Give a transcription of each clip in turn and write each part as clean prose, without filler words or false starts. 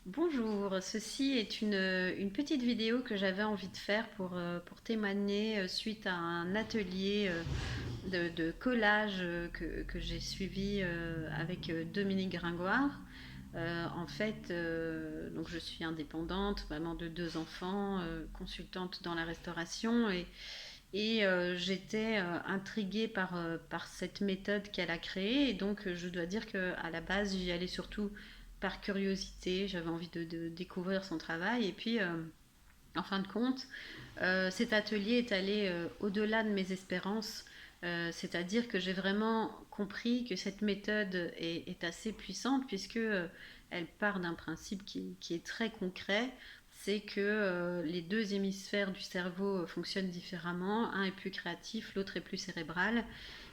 Bonjour, ceci est une petite vidéo que j'avais envie de faire pour témoigner suite à un atelier de collage que j'ai suivi avec Dominique Gringoire. Donc je suis indépendante, maman de deux enfants, consultante dans la restauration et j'étais intriguée par cette méthode qu'elle a créée. Et donc je dois dire qu'à la base j'y allais surtout par curiosité, j'avais envie de découvrir son travail. Et puis en fin de compte, cet atelier est allé au-delà de mes espérances. C'est-à-dire que j'ai vraiment compris que cette méthode est assez puissante puisque elle part d'un principe qui est très concret. C'est que les deux hémisphères du cerveau fonctionnent différemment. Un est plus créatif, l'autre est plus cérébral.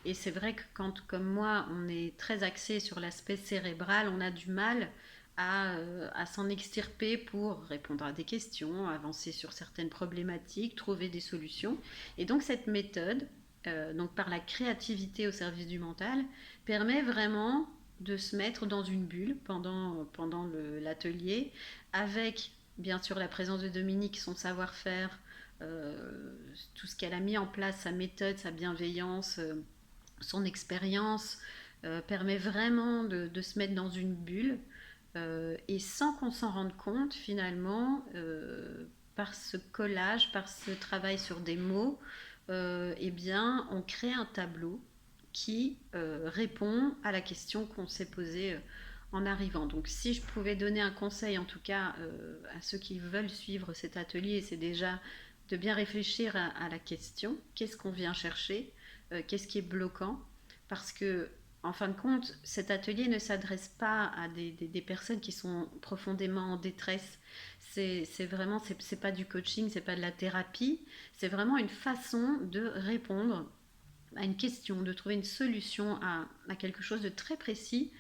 Et c'est vrai que quand, comme moi, on est très axé sur l'aspect cérébral, on a du mal à s'en extirper pour répondre à des questions, avancer sur certaines problématiques, trouver des solutions. Et donc cette méthode, donc par la créativité au service du mental, permet vraiment de se mettre dans une bulle pendant l'atelier, avec bien sûr la présence de Dominique, son savoir-faire, tout ce qu'elle a mis en place, sa méthode, sa bienveillance, son expérience, permet vraiment de se mettre dans une bulle et sans qu'on s'en rende compte finalement, par ce collage, par ce travail sur des mots, eh bien, on crée un tableau qui répond à la question qu'on s'est posée en arrivant. Donc si je pouvais donner un conseil en tout cas à ceux qui veulent suivre cet atelier, c'est déjà de bien réfléchir à la question, qu'est-ce qu'on vient chercher, qu'est-ce qui est bloquant, parce que en fin de compte, cet atelier ne s'adresse pas à des personnes qui sont profondément en détresse. C'est vraiment, c'est pas du coaching, c'est pas de la thérapie, c'est vraiment une façon de répondre à une question, de trouver une solution à quelque chose de très précis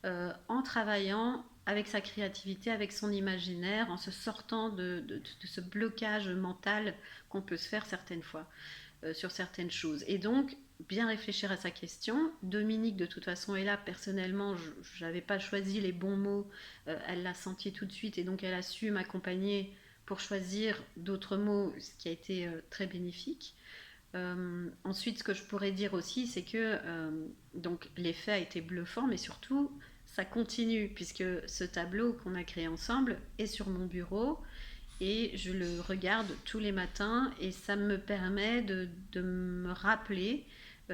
en travaillant avec sa créativité, avec son imaginaire, en se sortant de ce blocage mental qu'on peut se faire certaines fois sur certaines choses. Et donc, bien réfléchir à sa question. Dominique, de toute façon, est là. Personnellement, je n'avais pas choisi les bons mots. Elle l'a senti tout de suite et donc elle a su m'accompagner pour choisir d'autres mots, ce qui a été très bénéfique. Ensuite, ce que je pourrais dire aussi, c'est que donc l'effet a été bluffant, mais surtout, ça continue, puisque ce tableau qu'on a créé ensemble est sur mon bureau et je le regarde tous les matins et ça me permet de me rappeler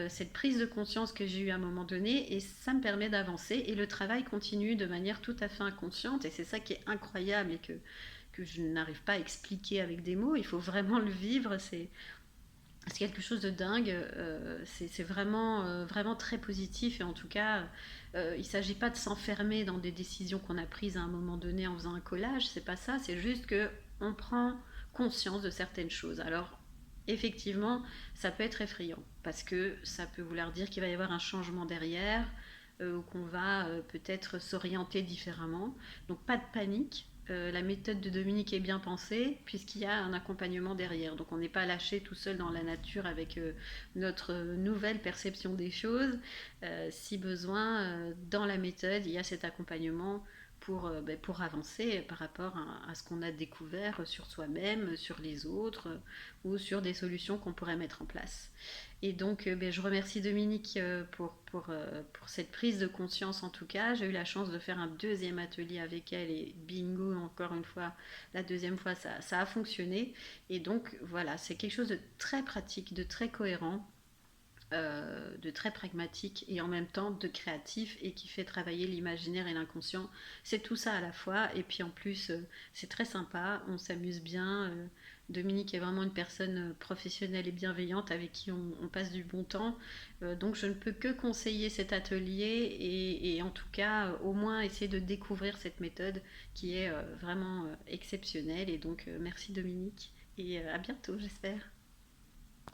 cette prise de conscience que j'ai eue à un moment donné et ça me permet d'avancer et le travail continue de manière tout à fait inconsciente et c'est ça qui est incroyable et que je n'arrive pas à expliquer avec des mots, il faut vraiment le vivre, c'est quelque chose de dingue, c'est vraiment, vraiment très positif et en tout cas, il ne s'agit pas de s'enfermer dans des décisions qu'on a prises à un moment donné en faisant un collage, c'est pas ça, c'est juste que on prend conscience de certaines choses. Alors, effectivement, ça peut être effrayant parce que ça peut vouloir dire qu'il va y avoir un changement derrière ou qu'on va peut-être s'orienter différemment. Donc, pas de panique. La méthode de Dominique est bien pensée puisqu'il y a un accompagnement derrière. Donc on n'est pas lâché tout seul dans la nature avec notre nouvelle perception des choses. Si besoin, dans la méthode, il y a cet accompagnement pour avancer par rapport à ce qu'on a découvert sur soi-même, sur les autres ou sur des solutions qu'on pourrait mettre en place. Et donc, je remercie Dominique pour cette prise de conscience en tout cas. J'ai eu la chance de faire un deuxième atelier avec elle et bingo, encore une fois, la deuxième fois, ça a fonctionné. Et donc, voilà, c'est quelque chose de très pratique, de très cohérent, de très pragmatique et en même temps de créatif et qui fait travailler l'imaginaire et l'inconscient. C'est tout ça à la fois et puis en plus c'est très sympa, on s'amuse bien. Dominique est vraiment une personne professionnelle et bienveillante avec qui on passe du bon temps. Donc je ne peux que conseiller cet atelier et en tout cas au moins essayer de découvrir cette méthode qui est vraiment exceptionnelle. Et donc merci Dominique et à bientôt j'espère.